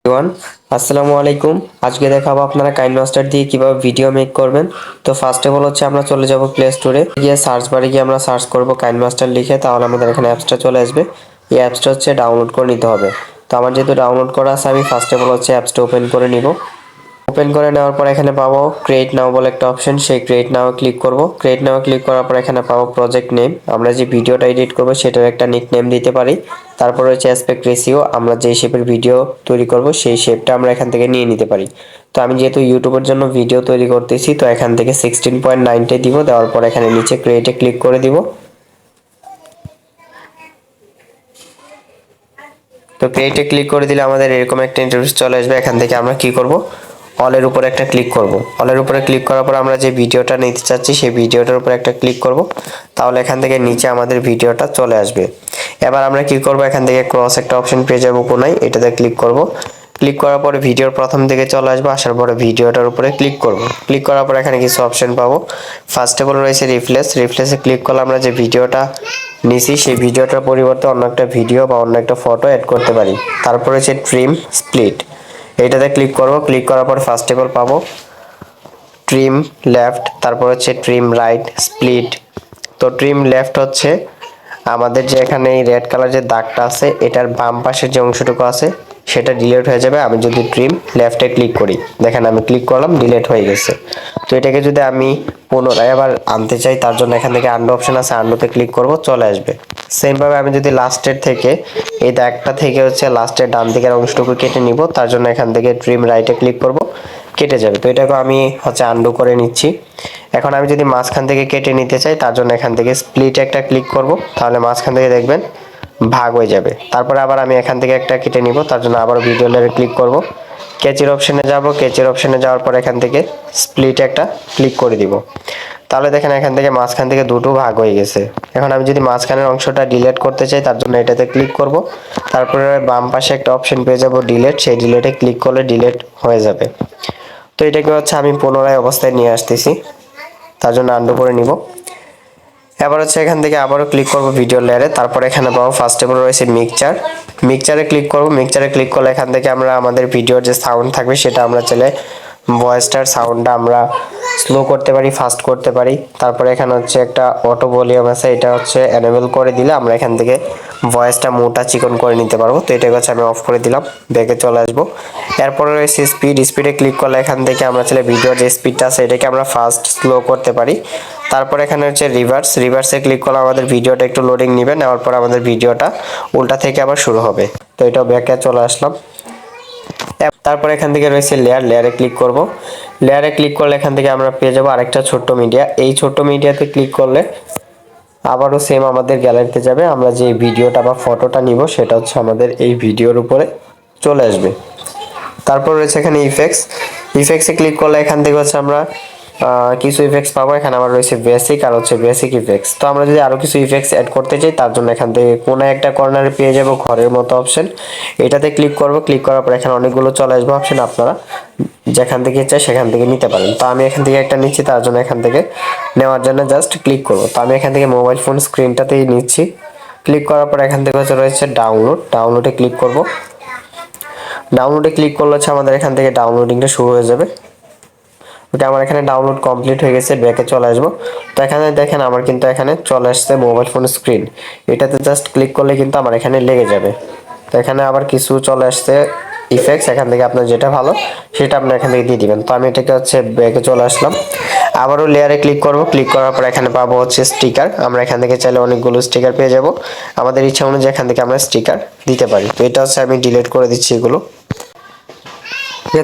Everyone, আসসালামু আলাইকুম। আজকে দেখাবো আপনারা কাইনমাস্টার দিয়ে কিভাবে ভিডিও মেক করবেন। তো ফার্স্ট অফ অল হচ্ছে আমরা চলে যাব প্লে স্টোরে, গিয়ে সার্চ বারে গিয়ে আমরা সার্চ করব কাইনমাস্টার লিখে, তাহলে আমাদের এখানে অ্যাপসটা চলে আসবে। এই অ্যাপসটা হচ্ছে ডাউনলোড করে নিতে হবে। তো আমার যেহেতু ডাউনলোড করা আছে, আমি ফার্স্ট অফ অল হচ্ছে অ্যাপসটা ওপেন করে নিব। ওপেন করে নেওয়ার পর এখানে পাবো ক্রিয়েট নাও বলে একটা অপশন, সেই ক্রিয়েট নাও ক্লিক করব। ক্রিয়েট নাও ক্লিক করার পর এখানে পাবো প্রজেক্ট নেম, আমরা যে ভিডিওটা এডিট করব সেটার একটা নিক নেম দিতে পারি। তারপর হচ্ছে অ্যাসপেক্ট রেশিও, আমরা যে শেপের ভিডিও তৈরি করব সেই শেপটা আমরা এখান থেকে নিয়ে নিতে পারি। তো আমি যেহেতু ইউটিউবের জন্য ভিডিও তৈরি করতেছি, তো এখান থেকে 16.9 দিব। দেওয়ার পর এখানে নিচে ক্রিয়েটে ক্লিক করে দিব। তো ক্রিয়েটে ক্লিক করে দিলে আমাদের এরকম একটা ইন্টারফেস চলে আসবে। এখান থেকে আমরা কি করব, অলের উপরে একটা ক্লিক করব। অলের উপরে ক্লিক করার পর আমরা যে ভিডিওটা নিতে চাচ্ছি সেই ভিডিওটার উপরে একটা ক্লিক করব। তাহলে এখান থেকে নিচে আমাদের ভিডিওটা চলে আসবে। এবার আমরা কি করব, এখান থেকে ক্রস একটা অপশন পেয়ে যাবো কোনায়, এটাতে ক্লিক করব। ক্লিক করার পরে ভিডিওর প্রথম দিকে চলে আসবো, আসার পরে ভিডিওটার উপরে ক্লিক করব। ক্লিক করার পর এখানে কিছু অপশন পাবো। ফার্স্ট অফ অল রয়েছে রিপ্লেসে ক্লিক করলে আমরা যে ভিডিওটা নিছি সেই ভিডিওটার পরিবর্তে অন্য একটা ভিডিও বা অন্য একটা ফটো অ্যাড করতে পারি। তারপর হচ্ছে ট্রিম স্প্লিট, এইটাতে ক্লিক করব। ক্লিক করার পর ফার্স্ট অফ অল পাবো ট্রিম লেফট, তারপর হচ্ছে ট্রিম রাইট, স্প্লিট। তো ট্রিম লেফট হচ্ছে আমাদের যে এখানে এই রেড কালার যে দাগটা আছে, এটার বাম পাশের যে অংশটুকু আছে সেটা ডিলিট হয়ে যাবে আমি যদি ট্রিম লেফটে ক্লিক করি। দেখেন আমি ক্লিক করলাম, ডিলিট হয়ে গেছে। তো এটাকে যদি আমি পুনরায় আবার আনতে চাই, তার জন্য এখান থেকে আন্ডু অপশন আছে, আন্ডুতে ক্লিক করব, চলে আসবে। সেম ভাবে আমি যদি লাস্টের থেকে এই দাগটা থেকে হচ্ছে লাস্টের ডান দিকের অংশটুকু কেটে নিব, তার জন্য এখান থেকে ট্রিম রাইটে ক্লিক করব, কেটে যাবে। তো এটাকে আমি হচ্ছে আন্ডু করে নিচ্ছি। এখন আমি যদি মাঝখান থেকে কেটে নিতে চাই, তার জন্য এখান থেকে স্প্লিট একটা ক্লিক করব, তাহলে মাঝখান থেকে দেখবেন ভাগ হয়ে যাবে। তারপরে আবার আমি এখান থেকে একটা কেটে নিব, তার জন্য আবার ভিডিও লেয়ারে ক্লিক করব, কেচির অপশনে যাব। কেচির অপশনে যাওয়ার পর এখান থেকে স্প্লিট একটা ক্লিক করে দিব। তাহলে দেখেন এখান থেকে মাঝখান থেকে দুটো ভাগ হয়ে গেছে। এখন আমি যদি মাঝখানের অংশটা ডিলিট করতে চাই, তার জন্য এটাতে ক্লিক করব। তারপরে বাম পাশে একটা অপশন পেয়ে যাব ডিলিট, সেই ডিলিটে ক্লিক করলে ডিলিট হয়ে যাবে। তো এটাকে হচ্ছে আমি পুনরায় অবস্থায় নিয়ে আসতেছি, তার জন্য আন্ডু করে নিব। এবার হচ্ছে এখান থেকে আবারও ক্লিক করব ভিডিও লেয়ারে। তারপর এখানে পাবো ফার্স্ট অফ অল রয়েছে মিক্সচারে ক্লিক করব। মিক্সচারে ক্লিক করলে এখান থেকে আমরা আমাদের ভিডিওর যে সাউন্ড থাকবে সেটা আমরা চাইলে ভয়েসটার সাউন্ডটা আমরা স্লো করতে পারি, ফাস্ট করতে পারি। তারপরে এখানে হচ্ছে একটা অটো ভলিউম আছে, এটা হচ্ছে এনেবল করে দিলে আমরা এখান থেকে ভয়েসটা মোটা চিকন করে নিতে পারবো। তো এটাকে হচ্ছে আমি অফ করে দিলাম, ব্যাকে চলে আসবো। এরপরে রয়েছে স্পিডে ক্লিক করলে এখান থেকে আমরা চাইলে ভিডিওর যে স্পিডটা আছে এটাকে আমরা ফাস্ট স্লো করতে পারি। তারপর এখানে হচ্ছে রিভার্সে ক্লিক করলে আমাদের ভিডিওটা একটু লোডিং নেবে, নেওয়ার পর আমাদের ভিডিওটা উল্টা থেকে আবার শুরু হবে। তো এটাও ব্যাকে চলে আসলাম। তারপর এখান থেকে রয়েছে লেয়ারে ক্লিক করব। লেয়ারে ক্লিক করলে এখান থেকে আমরা পেয়ে যাব আরেকটা ছোট্ট মিডিয়া। এই ছোট্ট মিডিয়াতে ক্লিক করলে আবারও সেম আমাদের গ্যালারিতে যাবে, আমরা যে ভিডিওটা বা ফটোটা নিব সেটা হচ্ছে আমাদের এই ভিডিওর উপরে চলে আসবে। তারপর রয়েছে এখানে ইফেক্টসে ক্লিক করলে এখান থেকে হচ্ছে আমরা কিছু ইফেক্টস পাবো। এখানে আমার রয়েছে বেসিক আর হচ্ছে বেসিক ইফেক্টস। তো আমরা যদি আরো কিছু ইফেক্টস অ্যাড করতে চাই, তার জন্য এখান থেকে কোণে একটা কর্নারে পেয়ে যাব ঘরের মতো অপশন, এটাতে ক্লিক করব। ক্লিক করার পর এখানে অনেকগুলো চলে আসবে অপশন, আপনারা যেখান থেকে চাই সেখান থেকে নিতে পারেন। তো আমি এখান থেকে একটা নিচ্ছি, তার জন্য এখান থেকে নেওয়ার জন্য জাস্ট ক্লিক করব। তো আমি এখান থেকে মোবাইল ফোন স্ক্রিনটাতেই নিচ্ছি। ক্লিক করার পর এখান থেকে হচ্ছে রয়েছে ডাউনলোডে ক্লিক করব। ডাউনলোডে ক্লিক করলে হচ্ছে আমাদের এখান থেকে ডাউনলোডিংটা শুরু হয়ে যাবে। ওকে, আমার এখানে ডাউনলোড কমপ্লিট হয়ে গেছে, ব্যাকে চলে আসবো। তো এখানে দেখেন আমার কিন্তু এখানে চলে আসছে মোবাইল ফোন স্ক্রিন, এটাতে জাস্ট ক্লিক করলে কিন্তু আমার এখানে লেগে যাবে। তো এখানে আবার কিছু চলে আসছে ইফেক্টস, এখান থেকে আপনার যেটা ভালো সেটা আপনি এখান থেকে দিয়ে দিবেন। তো আমি এটাকে হচ্ছে ব্যাকে চলে আসলাম, আবারও লেয়ারে ক্লিক করব। ক্লিক করার পর এখানে পাবো হচ্ছে স্টিকার, আমরা এখান থেকে চাইলে অনেকগুলো স্টিকার পেয়ে যাব, আমাদের ইচ্ছা অনুযায়ী এখান থেকে আমরা স্টিকার দিতে পারি। তো এটা হচ্ছে আমি ডিলিট করে দিচ্ছি এগুলো।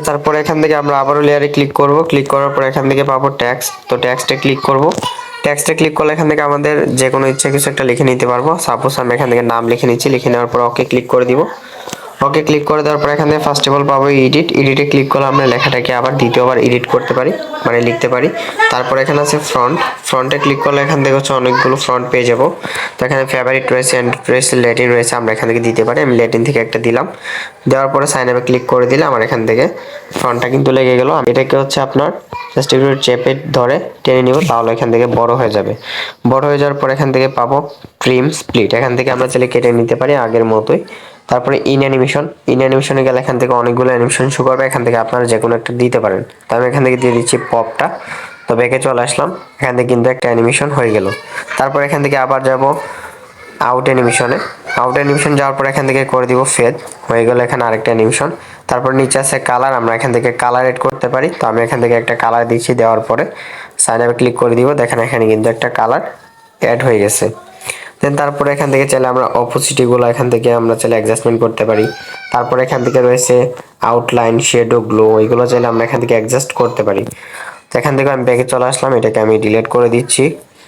তারপর এখান থেকে আমরা আবারও লেয়ারে ক্লিক করব। ক্লিক করার পর এখান থেকে পাবো ট্যাক্স, তো ট্যাক্সটা ক্লিক করব। ট্যাক্সটা ক্লিক করলে এখান থেকে আমাদের যে কোনো ইচ্ছা কিছু একটা লিখে নিতে পারবো। সাপোজ আমি এখান থেকে নাম লিখে নিচ্ছি, লিখে নেওয়ার পর ওকে ক্লিক করে দিব। ওকে ক্লিক করে দেওয়ার পর এখান থেকে ফার্স্ট অফ অল পাবো এডিটে ক্লিক করলে আমরা লেখাটাকে আবার দ্বিতীয়বার এডিট করতে পারি, মানে লিখতে পারি। তারপর এখানে আছে ফ্রন্টে ক্লিক করলে এখান থেকে হচ্ছে অনেকগুলো ফ্রন্ট পেয়ে যাবো। তো এখানে ফেভারিট রয়েছে, অ্যান্ড্রয়েড রয়েছে, ল্যাটিন রয়েছে, আমরা এখান থেকে দিতে পারি। আমি ল্যাটিন থেকে একটা দিলাম, দেওয়ার পরে সাইন আপে ক্লিক করে দিলে আমার এখান থেকে ফ্রন্টটা কিন্তু লেগে গেল। এটাকে হচ্ছে আপনার জাস্ট একটু চেপে ধরে টেনে নিব, তাহলে এখান থেকে বড় হয়ে যাবে। বড় হয়ে যাওয়ার পর এখান থেকে পাবো ট্রিম স্প্লিট, এখান থেকে আমরা চাইলে কেটে নিতে পারি আগের মতোই। তারপরে ইন অ্যানিমেশনে গেলে এখান থেকে অনেকগুলো অ্যানিমেশন শো করবে, এখান থেকে আপনারা যে কোনো একটা দিতে পারেন। তো আমি এখান থেকে দিয়ে দিচ্ছি পপটা। তো ব্যাকে চলে আসলাম, এখান থেকে কিন্তু একটা অ্যানিমেশন হয়ে গেল। তারপর এখান থেকে আবার যাব আউট অ্যানিমেশন যাওয়ার পর এখান থেকে করে দিব ফেড, হয়ে গেল এখানে আরেকটা অ্যানিমেশন। তারপর নিচে আছে কালার, আমরা এখান থেকে কালার এড করতে পারি। তো আমি এখান থেকে একটা কালার দিচ্ছি, দেওয়ার পরে সাইন আপে ক্লিক করে দিব। দেখেন এখানে কিন্তু একটা কালার অ্যাড হয়ে গেছে। দেন তারপরে এখান থেকে চাইলে আমরা অপোসিটিগুলো এখান থেকে আমরা চাইলে অ্যাডজাস্টমেন্ট করতে পারি। তারপরে এখান থেকে রয়েছে আউটলাইন, শেডো, গ্লো, এগুলো চাইলে আমরা এখান থেকে অ্যাডজাস্ট করতে পারি। তো এখান থেকে আমি ব্যাকে চলে আসলাম, এটাকে আমি ডিলিট করে দিচ্ছি।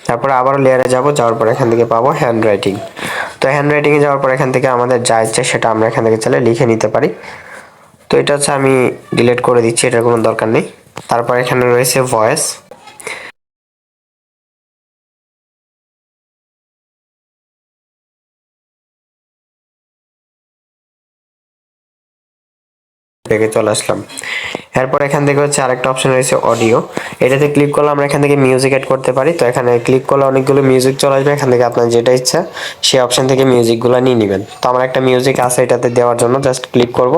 তারপরে আবারও লেয়ারে যাব, যাওয়ার পর এখান থেকে পাবো হ্যান্ড রাইটিং। তো হ্যান্ড রাইটিংয়ে যাওয়ার পর এখান থেকে আমাদের যা ইচ্ছে সেটা আমরা এখান থেকে চাইলে লিখে নিতে পারি। তো এটা হচ্ছে আমি ডিলিট করে দিচ্ছি, এটার কোনো দরকার নেই। তারপর এখানে রয়েছে ভয়েস, ব্যাকে চলে আসলাম। এরপর এখান থেকে হচ্ছে আরেকটা অপশন রয়েছে অডিও, এটাতে ক্লিক করলে আমরা এখান থেকে মিউজিক অ্যাড করতে পারি। তো এখানে ক্লিক করলে অনেকগুলো মিউজিক চলে আসবে, এখান থেকে আপনার যেটা ইচ্ছা সেই অপশন থেকে মিউজিকগুলো নিয়ে নেবেন। তো আমার একটা মিউজিক আছে, এটাতে দেওয়ার জন্য জাস্ট ক্লিক করব।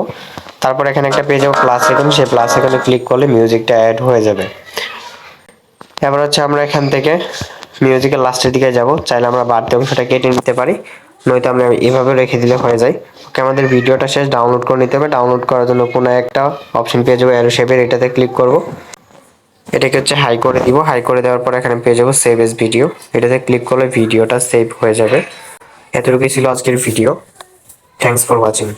তারপর এখানে একটা পেয়ে যাবো প্লাস আইকন, সেই প্লাস আইকনে ক্লিক করলে মিউজিকটা অ্যাড হয়ে যাবে। এবার হচ্ছে আমরা এখান থেকে মিউজিকের লাস্টের দিকে যাব, চাইলে আমরা বাড়তি অংশটা কেটে নিতে পারি, নয়তো আমরা এভাবে রেখে দিলে হয়ে যায়। ওকে, আমাদের ভিডিওটা শেষ, ডাউনলোড করে নিতে হবে। ডাউনলোড করার জন্য কোনো একটা অপশন পেয়ে যাবো অ্যারো শেপের, এটাতে ক্লিক করব। এটাকে হচ্ছে হাই করে দিব, হাই করে দেওয়ার পর এখানে পেয়ে যাবো সেভ এস ভিডিও, এটাতে ক্লিক করলে ভিডিওটা সেভ হয়ে যাবে। এতটুকুই ছিল আজকের ভিডিও। Thanks for watching.